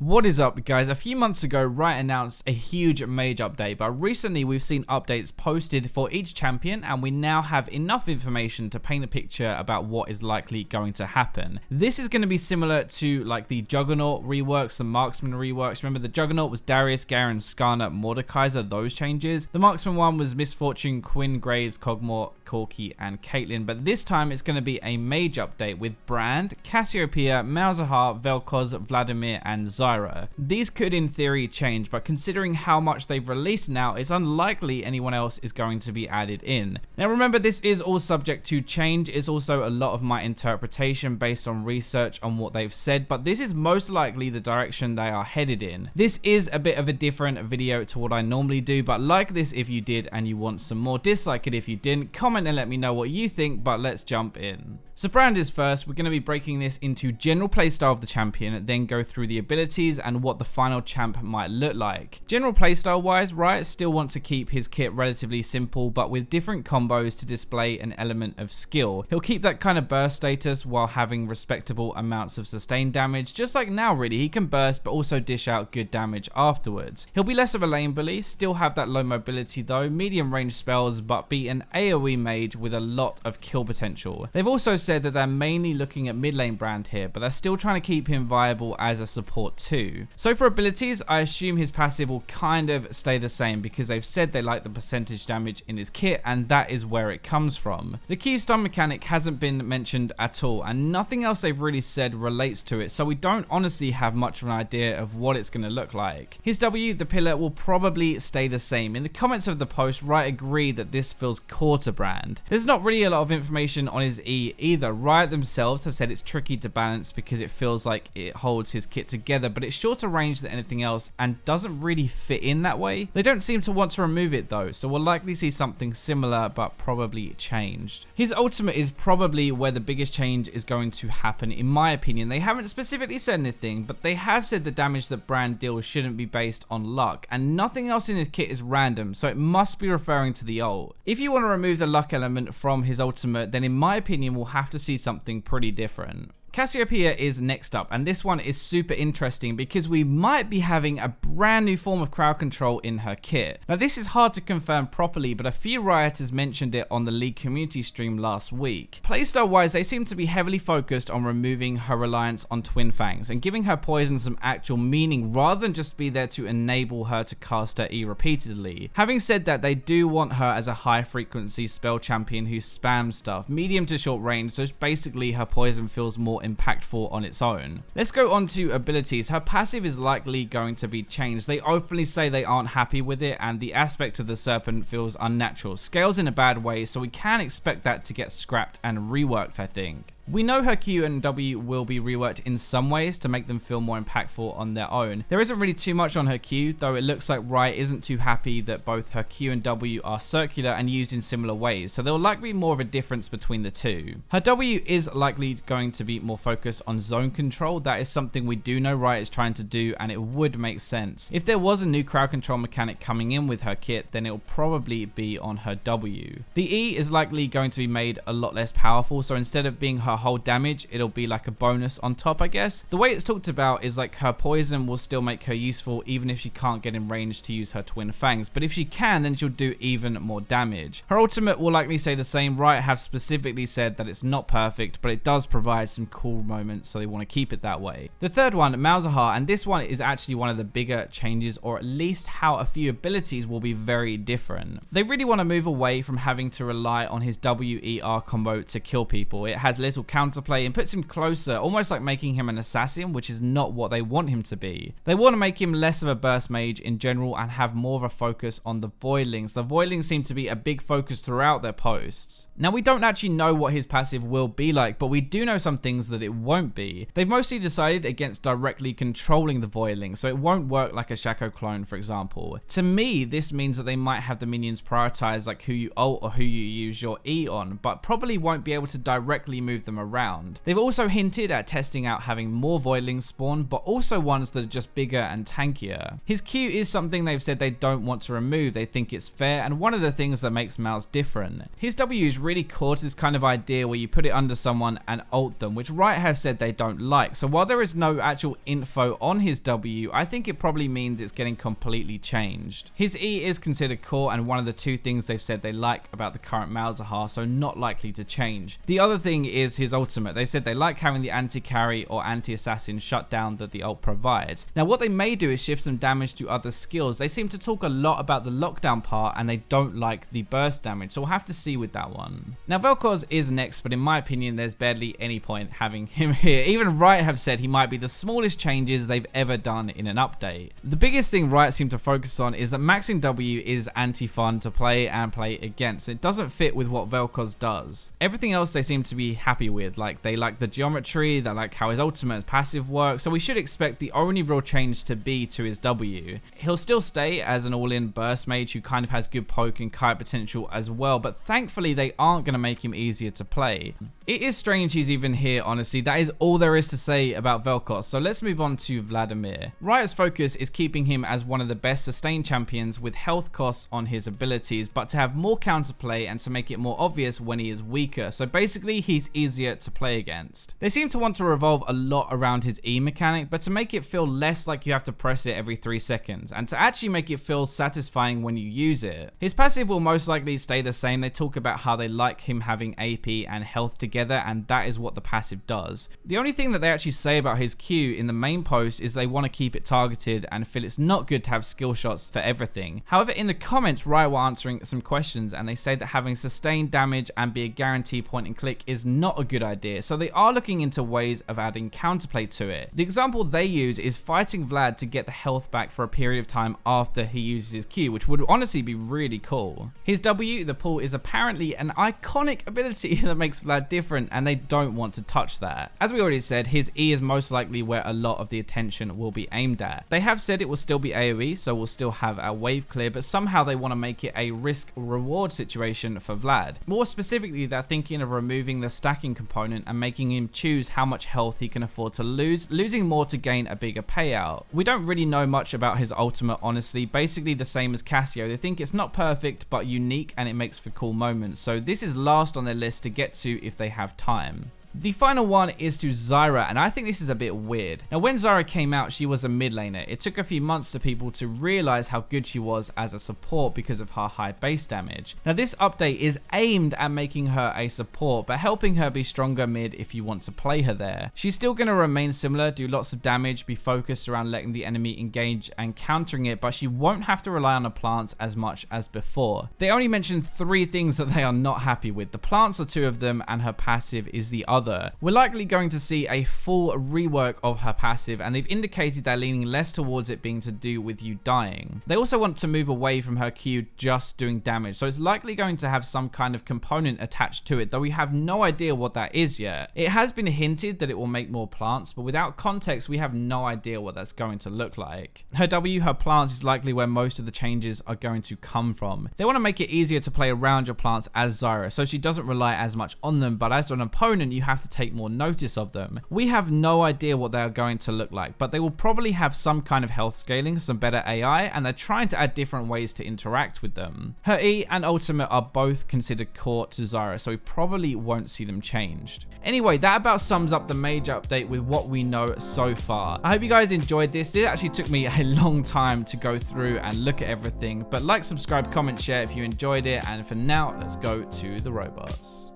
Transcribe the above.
What is up, guys? A few months ago, Riot announced a huge Mage update, but recently we've seen updates posted for each champion, and we now have enough information to paint a picture about what is likely going to happen. This is going to be similar to like the Juggernaut reworks, the Marksman reworks. Remember, the Juggernaut was Darius, Garen, Skarner, Mordekaiser, those changes. The Marksman one was Misfortune, Quinn, Graves, Kog'Maw, Corki, and Caitlyn, but this time it's going to be a Mage update with Brand, Cassiopeia, Malzahar, VelKoz, Vladimir, and Zara. These could in theory change, but considering how much they've released now, it's unlikely anyone else is going to be added in. Now remember, this is all subject to change. It's also a lot of my interpretation based on research on what they've said, but this is most likely the direction they are headed in. This is a bit of a different video to what I normally do, but like this if you did and you want some more, dislike it if you didn't, comment and let me know what you think, but let's jump in. So Brand is first. We're going to be breaking this into general playstyle of the champion, then go through the abilities and what the final champ might look like. General playstyle wise, Riot still want to keep his kit relatively simple, but with different combos to display an element of skill. He'll keep that kind of burst status while having respectable amounts of sustained damage, just like now really. He can burst but also dish out good damage afterwards. He'll be less of a lane bully, still have that low mobility though, medium range spells, but be an AoE mage with a lot of kill potential. They've also said that they're mainly looking at mid lane Brand here, but they're still trying to keep him viable as a support too. So for abilities, I assume his passive will kind of stay the same because they've said they like the percentage damage in his kit, and that is where it comes from. The Q stun mechanic hasn't been mentioned at all, and nothing else they've really said relates to it, so we don't honestly have much of an idea of what it's going to look like. His W, the pillar, will probably stay the same. In the comments of the post, Riot agreed that this feels core to Brand. There's not really a lot of information on his E either. Riot themselves have said it's tricky to balance because it feels like it holds his kit together, but it's shorter range than anything else and doesn't really fit in that way. They don't seem to want to remove it though, so we'll likely see something similar but probably changed. His ultimate is probably where the biggest change is going to happen in my opinion. They haven't specifically said anything, but they have said the damage that Brand deals shouldn't be based on luck, and nothing else in his kit is random, so it must be referring to the ult. If you want to remove the luck element from his ultimate, then in my opinion we'll have to see something pretty different. Cassiopeia is next up, and this one is super interesting because we might be having a brand new form of crowd control in her kit. Now this is hard to confirm properly, but a few Rioters mentioned it on the League community stream last week. Playstyle wise, they seem to be heavily focused on removing her reliance on Twin Fangs and giving her poison some actual meaning rather than just be there to enable her to cast her E repeatedly. Having said that, they do want her as a high frequency spell champion who spams stuff, medium to short range, so basically her poison feels more impactful on its own. Let's go on to abilities. Her passive is likely going to be changed. They openly say they aren't happy with it, and the aspect of the serpent feels unnatural. Scales in a bad way, so we can expect that to get scrapped and reworked, I think. We know her Q and W will be reworked in some ways to make them feel more impactful on their own. There isn't really too much on her Q, though it looks like Riot isn't too happy that both her Q and W are circular and used in similar ways, so there will likely be more of a difference between the two. Her W is likely going to be more focused on zone control. That is something we do know Riot is trying to do, and it would make sense. If there was a new crowd control mechanic coming in with her kit, then it will probably be on her W. The E is likely going to be made a lot less powerful, so instead of being her whole damage, it'll be like a bonus on top, I guess. The way it's talked about is like her poison will still make her useful even if she can't get in range to use her Twin Fangs, but if she can, then she'll do even more damage. Her ultimate will likely stay the same. Riot have specifically said that it's not perfect, but it does provide some cool moments, so they want to keep it that way. The third one, Malzahar, and this one is actually one of the bigger changes, or at least how a few abilities will be very different. They really want to move away from having to rely on his WER combo to kill people. It has little counterplay and puts him closer, almost like making him an assassin, which is not what they want him to be. They want to make him less of a burst mage in general and have more of a focus on the voidlings. The voidlings seem to be a big focus throughout their posts. Now we don't actually know what his passive will be like, but we do know some things that it won't be. They've mostly decided against directly controlling the voidlings, so it won't work like a Shaco clone, for example. To me, this means that they might have the minions prioritized, like who you ult or who you use your E on, but probably won't be able to directly move them them around. They've also hinted at testing out having more voidlings spawn, but also ones that are just bigger and tankier. His Q is something they've said they don't want to remove, they think it's fair, and one of the things that makes Malz different. His W is really core to this kind of idea where you put it under someone and ult them, which Riot have said they don't like. So while there is no actual info on his W, I think it probably means it's getting completely changed. His E is considered core and one of the two things they've said they like about the current Malzahar, so not likely to change. The other thing is his ultimate. They said they like having the anti-carry or anti-assassin shutdown that the ult provides. Now what they may do is shift some damage to other skills. They seem to talk a lot about the lockdown part and they don't like the burst damage, so we'll have to see with that one. Now VelKoz is next, but in my opinion there's barely any point having him here. Even Riot have said he might be the smallest changes they've ever done in an update. The biggest thing Riot seem to focus on is that maxing W is anti-fun to play and play against. It doesn't fit with what VelKoz does. Everything else they seem to be happy with, like they like the geometry, they like how his ultimate and passive work, so we should expect the only real change to be to his W. He'll still stay as an all-in burst mage who kind of has good poke and kite potential as well, but thankfully they aren't going to make him easier to play. It is strange he's even here, honestly. That is all there is to say about VelKoz, so let's move on to Vladimir. Riot's focus is keeping him as one of the best sustained champions with health costs on his abilities, but to have more counterplay and to make it more obvious when he is weaker, so basically he's easier to play against. They seem to want to revolve a lot around his E mechanic, but to make it feel less like you have to press it every 3 seconds, and to actually make it feel satisfying when you use it. His passive will most likely stay the same. They talk about how they like him having AP and health together, and that is what the passive does. The only thing that they actually say about his Q in the main post is they want to keep it targeted and feel it's not good to have skill shots for everything. However, in the comments, Riot were answering some questions and they say that having sustained damage and be a guarantee point and click is not a good idea, so they are looking into ways of adding counterplay to it. The example they use is fighting Vlad to get the health back for a period of time after he uses his Q, which would honestly be really cool. His W, the pull, is apparently an iconic ability that makes Vlad different, and they don't want to touch that. As we already said, his E is most likely where a lot of the attention will be aimed at. They have said it will still be AoE, so we'll still have our wave clear, but somehow they want to make it a risk-reward situation for Vlad. More specifically, they're thinking of removing the stacking component and making him choose how much health he can afford to lose, losing more to gain a bigger payout. We don't really know much about his ultimate, honestly. Basically the same as Cassie. They think it's not perfect, but unique, and it makes for cool moments, so this is last on their list to get to if they have time. The final one is to Zara, and I think this is a bit weird. Now, when Zara came out, she was a mid laner. It took a few months for people to realize how good she was as a support because of her high base damage. Now, this update is aimed at making her a support, but helping her be stronger mid if you want to play her there. She's still going to remain similar, do lots of damage, be focused around letting the enemy engage and countering it, but she won't have to rely on the plants as much as before. They only mentioned 3 things that they are not happy with. The plants are 2 of them, and her passive is the other. We're likely going to see a full rework of her passive, and they've indicated they're leaning less towards it being to do with you dying. They also want to move away from her Q just doing damage, so it's likely going to have some kind of component attached to it, though we have no idea what that is yet. It has been hinted that it will make more plants, but without context we have no idea what that's going to look like. Her W, her plants, is likely where most of the changes are going to come from. They want to make it easier to play around your plants as Zara, so she doesn't rely as much on them, but as an opponent you have to take more notice of them. We have no idea what they are going to look like, but they will probably have some kind of health scaling, some better AI, and they're trying to add different ways to interact with them. Her E and ultimate are both considered core to Zara, so we probably won't see them changed. Anyway, that about sums up the Mage update with what we know so far. I hope you guys enjoyed this. It actually took me a long time to go through and look at everything, but like, subscribe, comment, share if you enjoyed it, and for now, let's go to the robots.